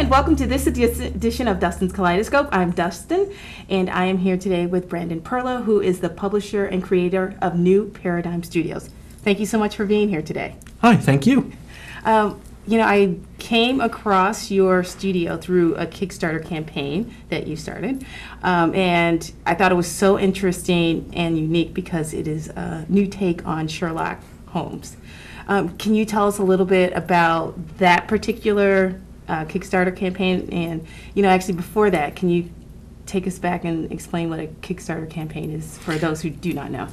and welcome to this edition of Dustin's Kaleidoscope. I'm Dustin, and I am here today with Brandon Perlow, who is the publisher and creator of New Paradigm Studios. Thank you so much for being here today. Hi, thank you. I came across your studio through a Kickstarter campaign that you started, and I thought it was so interesting and unique because it is a new take on Sherlock Holmes. Can you tell us a little bit about that particular Kickstarter campaign? And, actually before that, can you take us back and explain what a Kickstarter campaign is for those who do not know?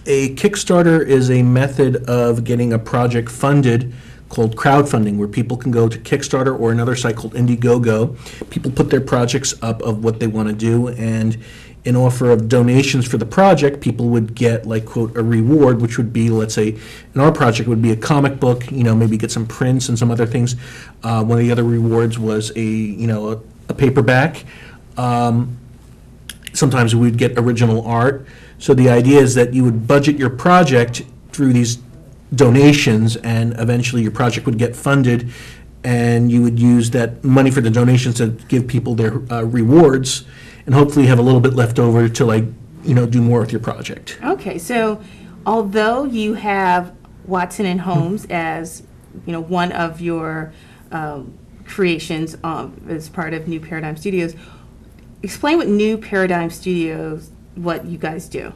A Kickstarter is a method of getting a project funded called crowdfunding, where people can go to Kickstarter or another site called Indiegogo. People put their projects up of what they want to do, and in offer of donations for the project, people would get, like, quote, a reward, which would be, let's say, in our project, would be a comic book, maybe get some prints and some other things. One of the other rewards was a paperback. Sometimes we'd get original art. So the idea is that you would budget your project through these donations, and eventually your project would get funded, and you would use that money for the donations to give people their rewards, and hopefully have a little bit left over to do more with your project. Okay, so although you have Watson and Holmes as one of your creations as part of New Paradigm Studios, explain what New Paradigm Studios, what you guys do.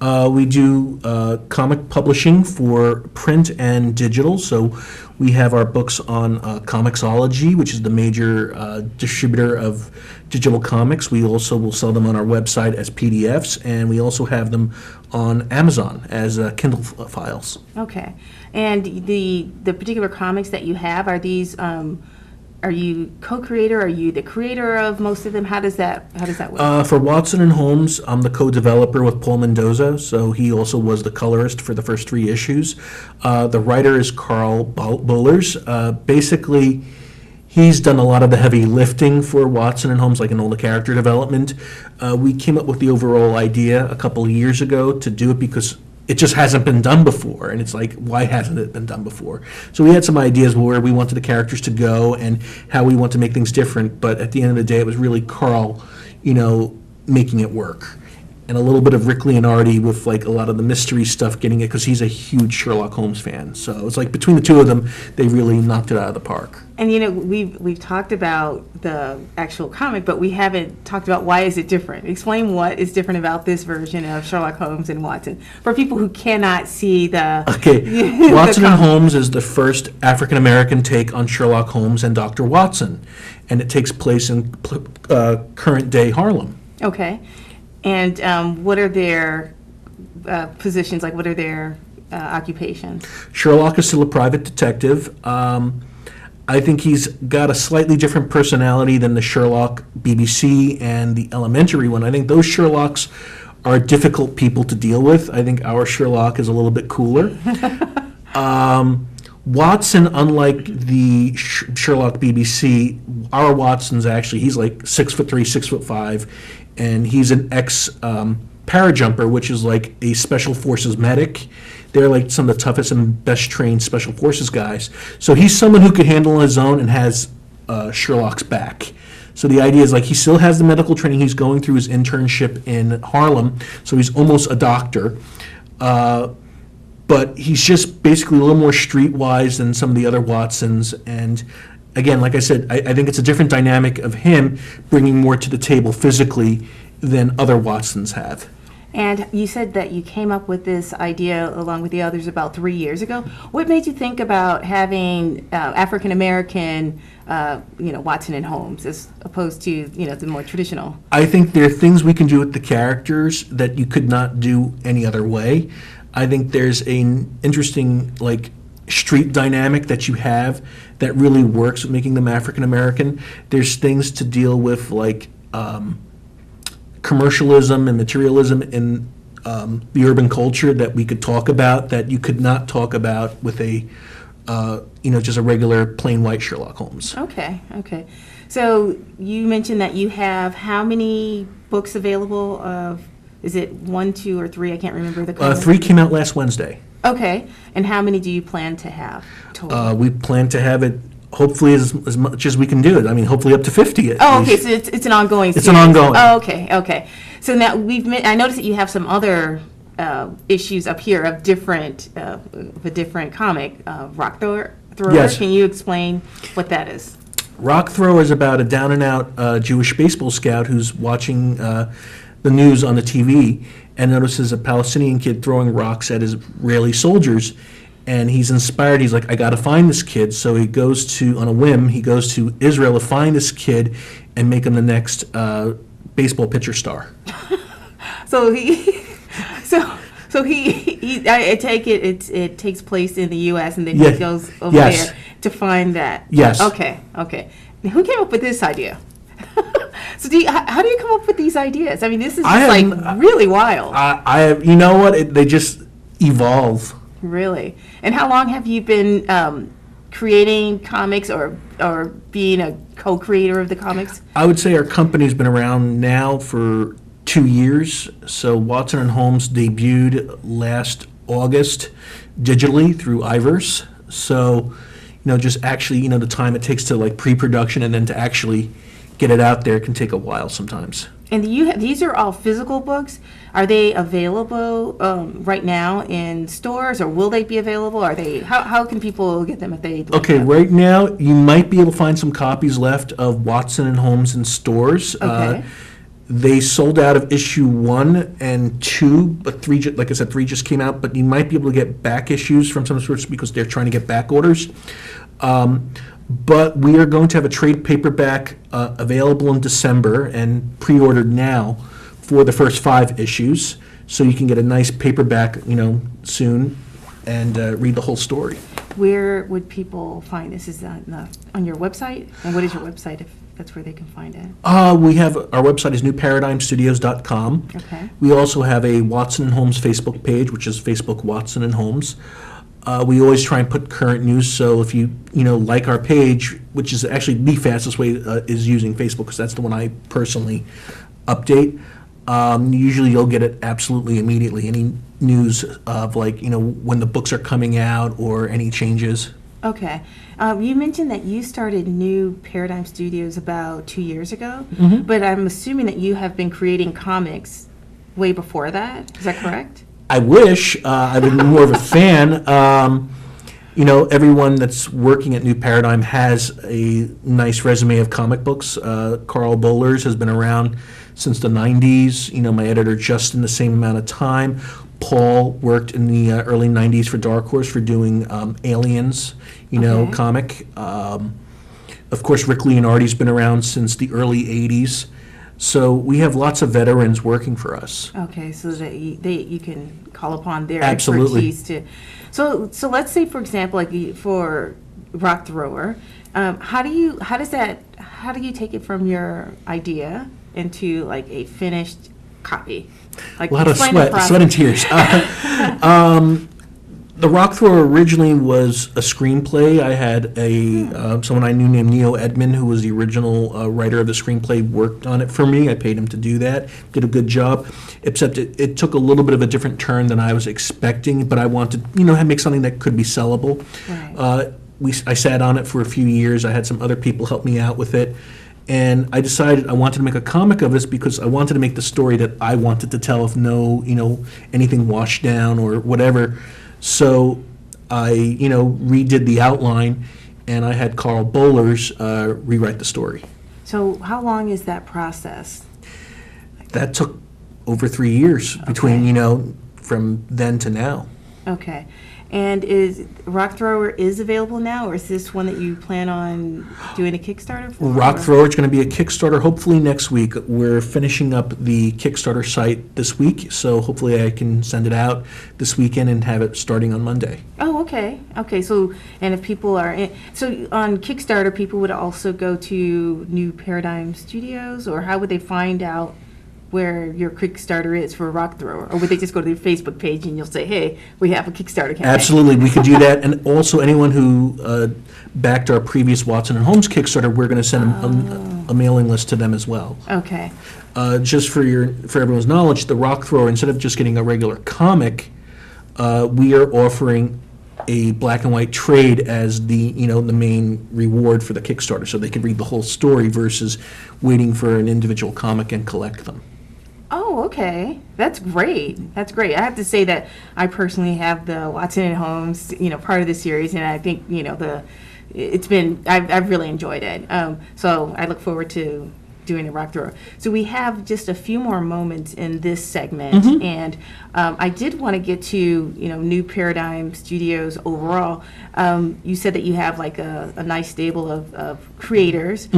We do comic publishing for print and digital. So we have our books on Comixology, which is the major distributor of digital comics. We also will sell them on our website as PDFs, and we also have them on Amazon as Kindle files. Okay. And the particular comics that you have, are these are you co-creator? Are you the creator of most of them? How does that work? For Watson and Holmes, I'm the co-developer with Paul Mendoza, so he also was the colorist for the first 3 issues. The writer is Carl Bollers. Basically, he's done a lot of the heavy lifting for Watson and Holmes, like in all the character development. We came up with the overall idea a couple of years ago to do it because it just hasn't been done before, and it's like, why hasn't it been done before? So we had some ideas where we wanted the characters to go and how we want to make things different, but at the end of the day, it was really Carl, making it work. And a little bit of Rick Leonardi with a lot of the mystery stuff getting it, because he's a huge Sherlock Holmes fan. So it's like between the two of them, they really knocked it out of the park. And we've talked about the actual comic, but we haven't talked about why is it different. Explain what is different about this version of Sherlock Holmes and Watson for people who cannot see the. Okay, Watson and Holmes is the first African American take on Sherlock Holmes and Dr. Watson, and it takes place in current day Harlem. Okay. And what are their positions, what are their occupations? Sherlock is still a private detective. I think he's got a slightly different personality than the Sherlock BBC and the Elementary one. I think those Sherlocks are difficult people to deal with. I think our Sherlock is a little bit cooler. Watson, unlike the Sherlock BBC, our Watson's actually, he's like 6'3", 6'5", and he's an ex-parajumper, which is like a special forces medic. They're like some of the toughest and best trained special forces guys. So he's someone who could handle his own and has Sherlock's back. So the idea is he still has the medical training. He's going through his internship in Harlem, so he's almost a doctor. But he's just basically a little more streetwise than some of the other Watsons. And again, like I said, I think it's a different dynamic of him bringing more to the table physically than other Watsons have. And you said that you came up with this idea along with the others about 3 years ago. What made you think about having African American, Watson and Holmes as opposed to, the more traditional? I think there are things we can do with the characters that you could not do any other way. I think there's an interesting street dynamic that you have that really works with making them African American. There's things to deal with commercialism and materialism in the urban culture that we could talk about that you could not talk about with a just a regular plain white Sherlock Holmes. Okay. So you mentioned that you have how many books available of, is it 1, 2, or 3? I can't remember the color. 3 came out last Wednesday. Okay. And how many do you plan to have total? We plan to have it hopefully as much as we can do it. I mean, hopefully up to 50 at Oh, okay, least. so it's an ongoing It's series. an ongoing. Oh, okay, okay. So now I noticed that you have some other issues up here of a different comic, Rock Thrower. Yes. Can you explain what that is? Rock Throw is about a down-and-out Jewish baseball scout who's watching the news on the TV and notices a Palestinian kid throwing rocks at Israeli soldiers, and he's inspired. He's like, I got to find this kid. So he goes on a whim, he goes to Israel to find this kid and make him the next baseball pitcher star. So I take it takes place in the U.S. and then Yeah. he goes over Yes. there to find that. Yes. Okay. Now, who came up with this idea? So how do you come up with these ideas? I mean, this is just really wild. I have, you know what? They just evolve. Really. And how long have you been creating comics or being a co-creator of the comics? I would say our company's been around now for 2 years. So Watson and Holmes debuted last August digitally through iVerse. So, just actually, the time it takes to like pre-production and then to actually get it out there can take a while sometimes. And these are all physical books. Are they available right now in stores, or will they be available? Are they? How can people get them if they? Okay, right now you might be able to find some copies left of Watson and Holmes in stores. Okay. They sold out of issue 1 and 2, but 3, like I said, 3 just came out. But you might be able to get back issues from some sorts because they're trying to get back orders. But we are going to have a trade paperback available in December and pre-ordered now for the first 5 issues. So you can get a nice paperback, soon and read the whole story. Where would people find this? Is that on your website? And what is your website if that's where they can find it? We have, our website is newparadigmstudios.com. Okay. We also have a Watson and Holmes Facebook page, which is Facebook Watson and Holmes. We always try and put current news, so if you like our page, which is actually the fastest way is using Facebook, because that's the one I personally update. Usually you'll get it absolutely immediately. Any news of when the books are coming out or any changes. Okay. You mentioned that you started New Paradigm Studios about 2 years ago, but I'm assuming that you have been creating comics way before that. Is that correct? I wish. I've been more of a fan. Everyone that's working at New Paradigm has a nice resume of comic books. Carl Bollers has been around since the 90s. My editor, Justin, the same amount of time. Paul worked in the early 90s for Dark Horse for doing Aliens, Okay. comic. Of course, Rick Leonardi's been around since the early 80s. So we have lots of veterans working for us. Okay, so that you can call upon their Absolutely. expertise to. So let's say, for example, like for Rock Thrower, how do you take it from your idea into like a finished copy? Like A lot of explain the sweat and process. tears. The Rock Thrower originally was a screenplay. I had someone I knew named Neo Edmond, who was the original writer of the screenplay, worked on it for me. I paid him to do that. Did a good job, except it took a little bit of a different turn than I was expecting. But I wanted, make something that could be sellable. Right. I sat on it for a few years. I had some other people help me out with it. And I decided I wanted to make a comic of this because I wanted to make the story that I wanted to tell, if anything washed down or whatever. So I, redid the outline, and I had Carl Bollers rewrite the story. So how long is that process? That took over 3 years between, from then to now. Okay. And is Rock Thrower is available now, or is this one that you plan on doing a Kickstarter for? Rock Thrower is going to be a Kickstarter hopefully next week. We're finishing up the Kickstarter site this week, so hopefully I can send it out this weekend and have it starting on Monday. Oh, okay. Okay, so, and if people are so on Kickstarter, people would also go to New Paradigm Studios, or how would they find out where your Kickstarter is for Rock Thrower? Or would they just go to the Facebook page and you'll say, hey, we have a Kickstarter campaign? Absolutely, we could do that. And also anyone who backed our previous Watson and Holmes Kickstarter, we're going to send a mailing list to them as well. Okay. Just for everyone's knowledge, the Rock Thrower, instead of just getting a regular comic, we are offering a black and white trade as the the main reward for the Kickstarter, so they can read the whole story versus waiting for an individual comic and collect them. Oh, okay. That's great. That's great. I have to say that I personally have the Watson and Holmes, part of the series, and I think, I've really enjoyed it. So I look forward to doing the Rock Thrower. So we have just a few more moments in this segment, and I did want to get to, New Paradigm Studios overall. You said that you have like a nice stable of creators.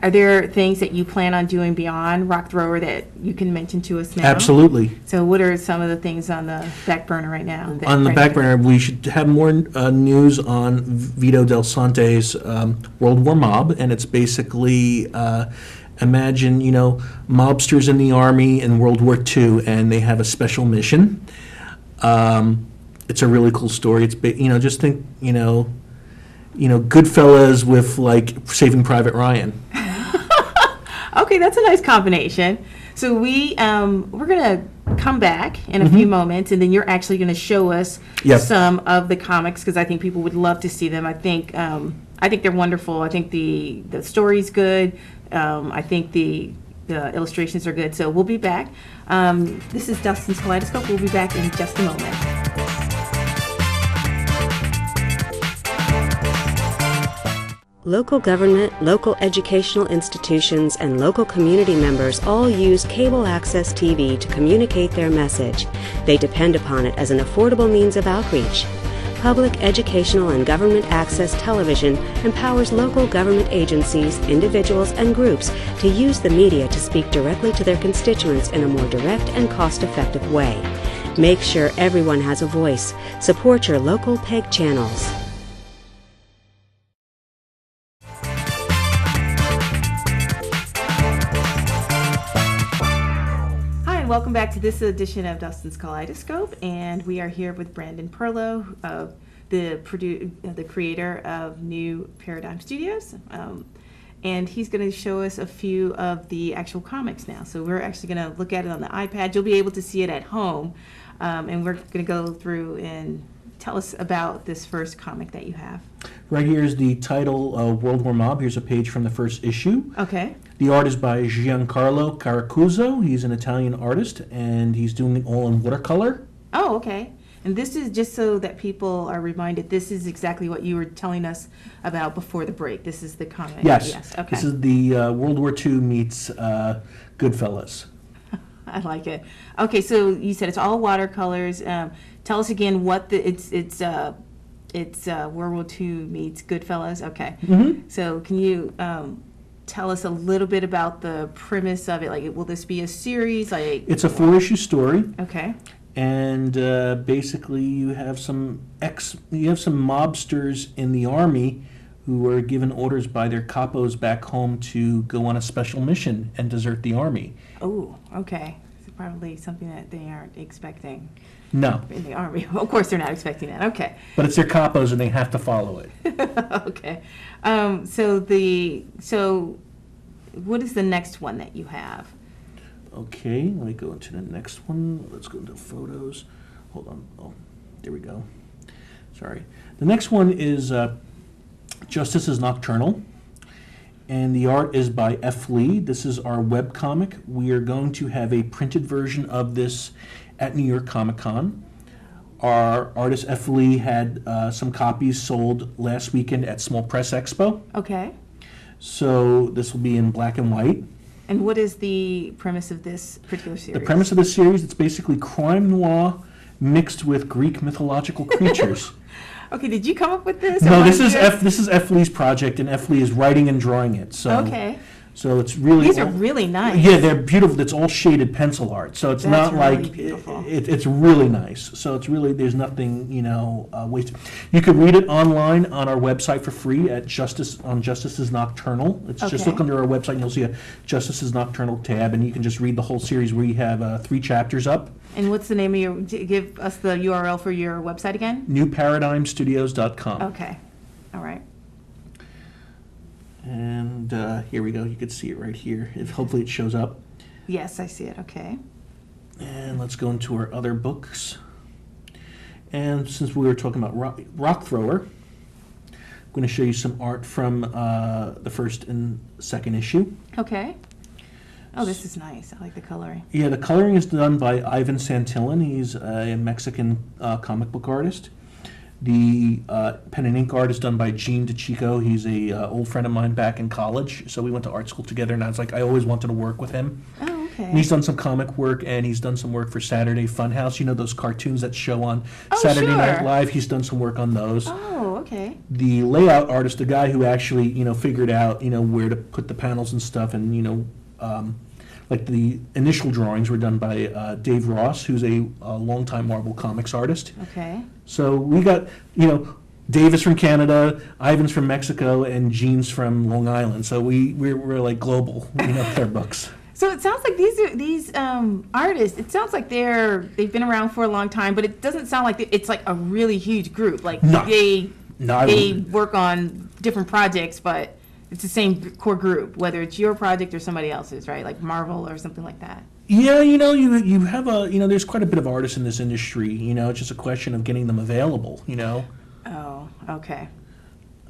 Are there things that you plan on doing beyond Rock Thrower that you can mention to us now? Absolutely. So what are some of the things on the back burner right now? On the back burner, we should have more news on Vito Del Sante's World War Mob, and it's basically imagine, mobsters in the army in World War II, and they have a special mission. It's a really cool story. It's just think, Goodfellas with like Saving Private Ryan. Okay, that's a nice combination. So we're gonna come back in a few moments, and then you're actually gonna show us some of the comics because I think people would love to see them. I think they're wonderful. I think the story's good. I think the illustrations are good. So we'll be back. This is Dustin's Kaleidoscope. We'll be back in just a moment. Local government, local educational institutions, and local community members all use cable access TV to communicate their message. They depend upon it as an affordable means of outreach. Public educational and government access television empowers local government agencies, individuals, and groups to use the media to speak directly to their constituents in a more direct and cost-effective way. Make sure everyone has a voice. Support your local PEG channels. Welcome back to this edition of Dustin's Kaleidoscope, and we are here with Brandon Perlow, the creator of New Paradigm Studios, and he's going to show us a few of the actual comics now. So we're actually going to look at it on the iPad. You'll be able to see it at home, and we're going to go through and tell us about this first comic that you have. Right here is the title of World War Mob. Here's a page from the first issue. Okay. The art is by Giancarlo Caracuzzo. He's an Italian artist, and he's doing it all in watercolor. Oh, okay. And this is just so that people are reminded, this is exactly what you were telling us about before the break. This is the comic. Yes. Okay. This is the World War II meets Goodfellas. I like it. Okay, so you said it's all watercolors. Tell us again what it's World War II meets Goodfellas. Okay. So can you tell us a little bit about the premise of it? Like, will this be a series? Like, it's a 4-issue story. Okay. And basically, you have some mobsters in the army who were given orders by their capos back home to go on a special mission and desert the army. Oh, okay. It's probably something that they aren't expecting. No. In the army. Of course they're not expecting that. Okay. But it's their capos and they have to follow it. Okay. So what is the next one that you have? Okay, let me go into the next one. Let's go into photos. Hold on. Oh, there we go. Sorry. The next one is Justice is Nocturnal. And the art is by F. Lee. This is our webcomic. We are going to have a printed version of this at New York Comic Con. Our artist F. Lee had some copies sold last weekend at Small Press Expo. Okay. So this will be in black and white. And what is the premise of this particular series? The premise of this series, it's basically crime noir mixed with Greek mythological creatures. Okay, did you come up with this? No, this is F. Lee's project, and F. Lee is writing and drawing it. So, okay. So it's really... These are really nice. Yeah, they're beautiful. It's all shaded pencil art. So it's That's not really like... beautiful. It's really nice. So it's really... There's nothing, wasted. You could read it online on our website for free at Justice is Nocturnal. It's just Okay. look under our website and you'll see a Justice is Nocturnal tab, and you can just read the whole series. We have 3 chapters up. And what's the name of your... Give us the URL for your website again? NewParadigmStudios.com. Okay. All right. And here we go. You can see it right here. Hopefully it shows up. Yes, I see it. Okay. And let's go into our other books. And since we were talking about rock thrower, I'm going to show you some art from the first and second issue. Okay. Oh, this is nice. I like the coloring. Yeah, the coloring is done by Ivan Santillan. He's a Mexican comic book artist. The pen and ink art is done by Gene DeChico. He's a old friend of mine back in college, so we went to art school together, and I was like, I always wanted to work with him. Oh, okay. And he's done some comic work, and he's done some work for Saturday Funhouse. You know those cartoons that show on Oh, Saturday sure. Night Live? He's done some work on those. Oh, okay. The layout artist, the guy who actually, figured out, where to put the panels and stuff, and, like the initial drawings were done by Dave Ross, who's a longtime Marvel Comics artist. Okay. So we got, Dave is from Canada, Ivan's from Mexico, and Gene's from Long Island. So we're like global, with our books. So it sounds like these artists. It sounds like they've been around for a long time, but it doesn't sound like it's like a really huge group. Like No. they work on different projects, but it's the same core group, whether it's your project or somebody else's, right? Like Marvel or something like that. Yeah, you have there's quite a bit of artists in this industry. It's just a question of getting them available. Oh, okay.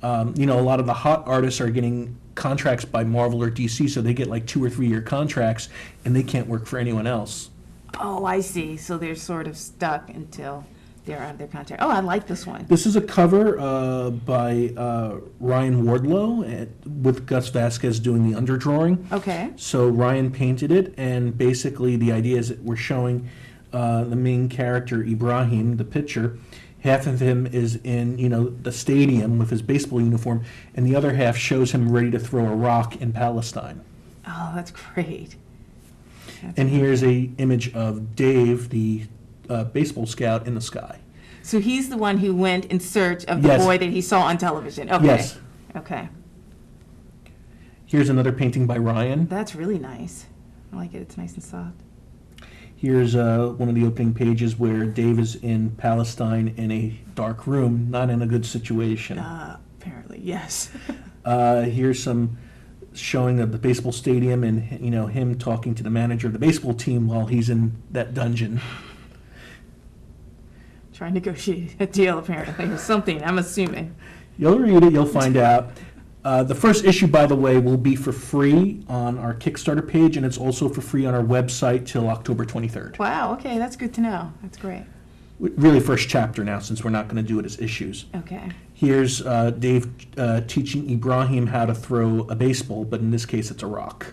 A lot of the hot artists are getting contracts by Marvel or DC, so they get like 2 or 3 year contracts, and they can't work for anyone else. Oh, I see. So they're sort of stuck until they're out of their contract. Oh, I like this one. This is a cover by Ryan Wardlow with Gus Vasquez doing the underdrawing. Okay. So Ryan painted it, and basically the idea is that we're showing the main character, Ibrahim, the pitcher. Half of him is in, the stadium with his baseball uniform, and the other half shows him ready to throw a rock in Palestine. Oh, that's great. And here's a image of Dave, the baseball scout, in the sky. So he's the one who went in search of the Yes. boy that he saw on television. Okay. Yes. Okay. Here's another painting by Ryan. That's really nice. I like it. It's nice and soft. Here's one of the opening pages where Dave is in Palestine in a dark room, not in a good situation. Apparently, yes. Here's some showing of the baseball stadium and him talking to the manager of the baseball team while he's in that dungeon. Trying to negotiate a deal, apparently, or something, I'm assuming. You'll read it, you'll find out. The first issue, by the way, will be for free on our Kickstarter page, and it's also for free on our website till October 23rd. Wow, okay, that's good to know. That's great. Really first chapter now, since we're not going to do it as issues. Okay. Here's Dave teaching Ibrahim how to throw a baseball, but in this case it's a rock.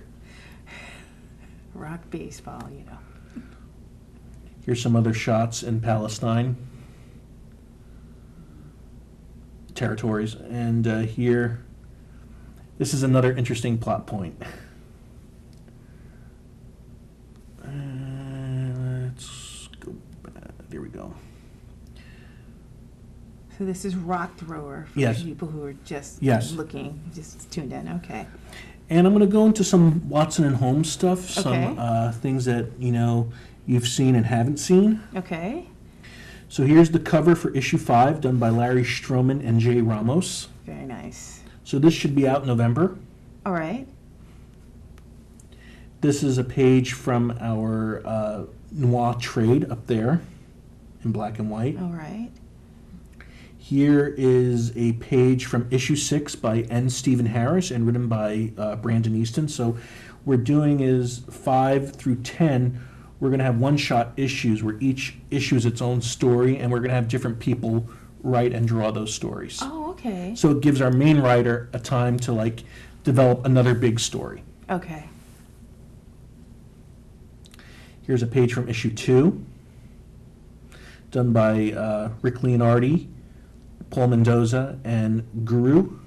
Rock baseball, Here's some other shots in Palestine territories, and here, this is another interesting plot point. Let's go back. There we go. So this is rock thrower for Yes. people who are just Yes. looking, just tuned in. Okay. And I'm going to go into some Watson and Holmes stuff, some Okay. things that you've seen and haven't seen. Okay. So here's the cover for issue 5, done by Larry Stroman and Jay Ramos. Very nice. So this should be out in November. All right. This is a page from our noir trade up there in black and white. All right. Here is a page from issue 6 by N. Stephen Harris and written by Brandon Easton. So we're doing is 5 through 10. We're going to have one-shot issues where each issue is its own story, and we're going to have different people write and draw those stories. Oh, okay. So it gives our main writer a time to develop another big story. Okay. Here's a page from issue 2, done by Rick Leonardi, Paul Mendoza, and Guru.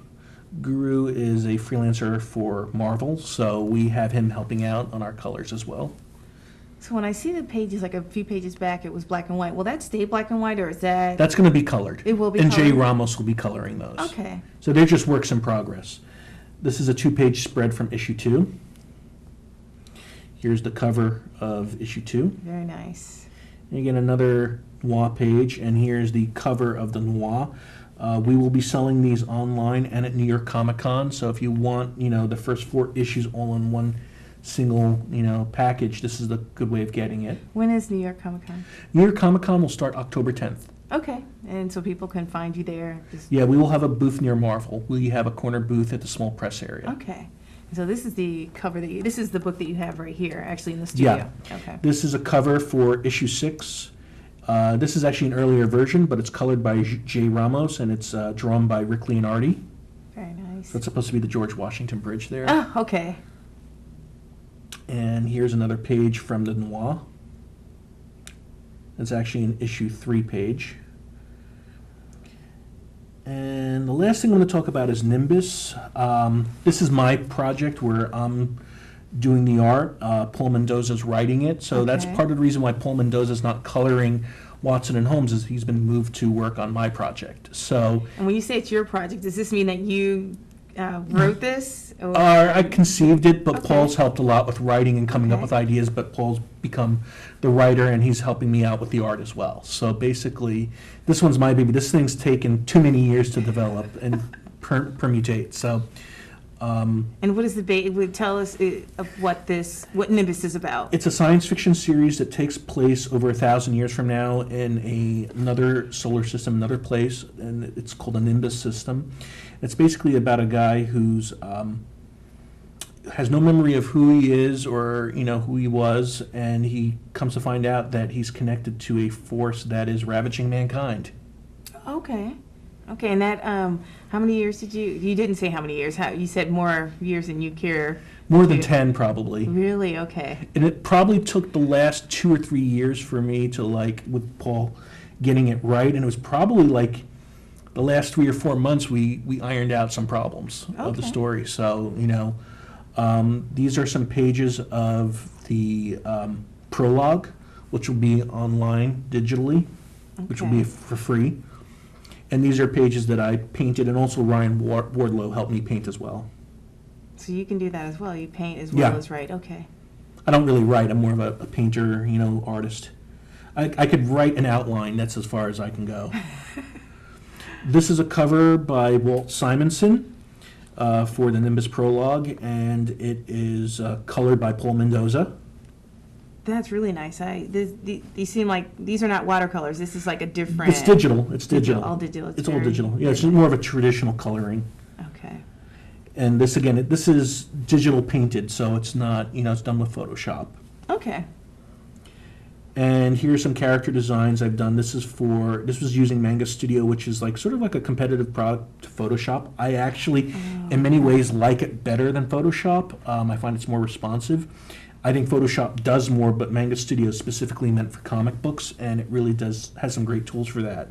Guru is a freelancer for Marvel, so we have him helping out on our colors as well. So when I see the pages, like a few pages back, it was black and white. Will that stay black and white, or is that? That's going to be colored. It will be And Jay colored? Ramos will be coloring those. Okay. So they're just works in progress. This is a 2-page spread from issue 2. Here's the cover of issue 2. Very nice. And you get another noir page, and here's the cover of the noir. We will be selling these online and at New York Comic Con, so if you want, the first 4 issues all in one single, package, this is the good way of getting it. When is New York Comic Con? New York Comic Con will start October 10th. Okay, and so people can find you there? Yeah, we will have a booth near Marvel. We have a corner booth at the small press area. Okay. So this is the cover this is the book that you have right here, actually, in the studio? Yeah. Okay. This is a cover for issue 6. This is actually an earlier version, but it's colored by Jay Ramos, and it's drawn by Rick Leonardi. Very nice. So it's supposed to be the George Washington Bridge there. Oh, okay. And here's another page from the Noir. It's actually an issue 3 page. And the last thing I'm going to talk about is Nimbus. This is my project where I'm doing the art. Paul Mendoza's writing it. So that's Okay. part of the reason why Paul Mendoza's not coloring Watson and Holmes is he's been moved to work on my project. So And when you say it's your project, does this mean that you wrote this? Or? I conceived it, but Okay. Paul's helped a lot with writing and coming up Okay. with ideas, but Paul's become the writer and he's helping me out with the art as well. So basically, this one's my baby. This thing's taken too many years to develop and permutate. So And what is tell us of what Nimbus is about? it's a science fiction series that takes place over 1,000 years from now in another solar system, another place, and it's called a Nimbus system. It's basically about a guy who's has no memory of who he is or who he was, and he comes to find out that he's connected to a force that is ravaging mankind. Okay. Okay, and that, how many years did you didn't say how many years, you said more years than you care. More than to- 10, probably. Really? Okay. And it probably took the last 2 or 3 years for me to, with Paul getting it right, and it was probably the last 3 or 4 months we ironed out some problems of the Okay. story. So, these are some pages of the prologue, which will be online digitally, which will be Okay. for free. And these are pages that I painted, and also Ryan Wardlow helped me paint as well. So you can do that as well. You paint as well Yeah. as write. Okay. I don't really write. I'm more of a painter, artist. I could write an outline. That's as far as I can go. This is a cover by Walt Simonson for the Nimbus prologue, and it is colored by Paul Mendoza. That's really nice. These seem like these are not watercolors. This is like a different. It's digital. It's digital. All digital. It's all very- digital. Yeah, it's more of a traditional coloring. Okay. And this, again, this is digital painted, so it's not, it's done with Photoshop. Okay. And here's some character designs I've done. This was using Manga Studio, which is sort of like a competitive product to Photoshop. I actually, in many ways, like it better than Photoshop. I find it's more responsive. I think Photoshop does more, but Manga Studio is specifically meant for comic books, and it really has some great tools for that.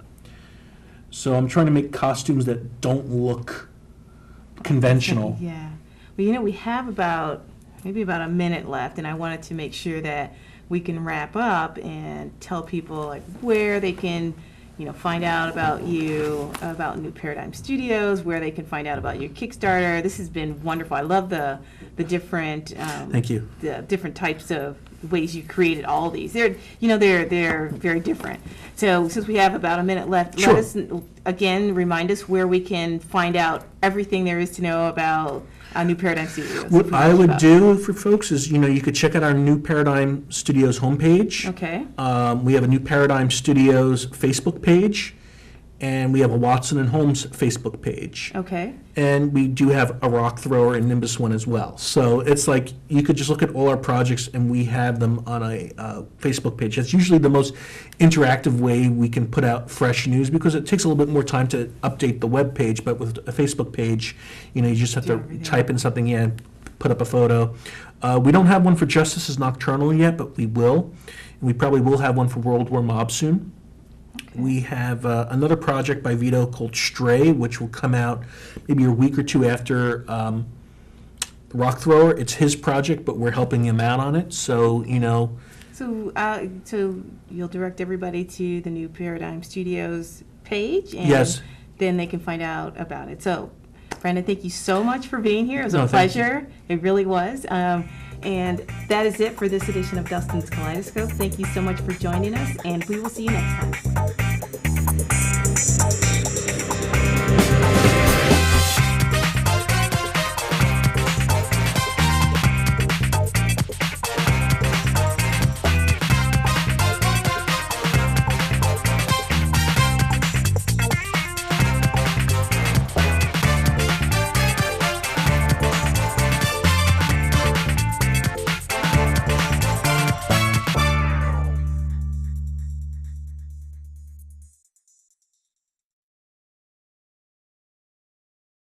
So I'm trying to make costumes that don't look conventional. Yeah. Well, we have maybe about a minute left, and I wanted to make sure that we can wrap up and tell people where they can, find out about you, about New Paradigm Studios, where they can find out about your Kickstarter. This has been wonderful. I love the different Thank you. the different types of ways you created all these. They're very different. So since we have about a minute left, Sure. let us again remind us where we can find out everything there is to know about New Paradigm Studios. What I would do for folks is, you could check out our New Paradigm Studios homepage. Okay. We have a New Paradigm Studios Facebook page, and we have a Watson and Holmes Facebook page. Okay. And we do have a Rock Thrower and Nimbus one as well. So it's you could just look at all our projects, and we have them on a Facebook page. That's usually the most interactive way we can put out fresh news, because it takes a little bit more time to update the web page. But with a Facebook page, you just have Do to everything. type in something and put up a photo. We don't have one for Justice is Nocturnal yet, but we will. And we probably will have one for World War Mob soon. We have another project by Vito called Stray, which will come out maybe a week or two after Rock Thrower. It's his project, but we're helping him out on it. So, So you'll direct everybody to the New Paradigm Studios page, and Yes. then they can find out about it. So, Brandon, thank you so much for being here. It was No, a thank you. pleasure. It really was. And that is it for this edition of Dustin's Kaleidoscope. Thank you so much for joining us, and we will see you next time.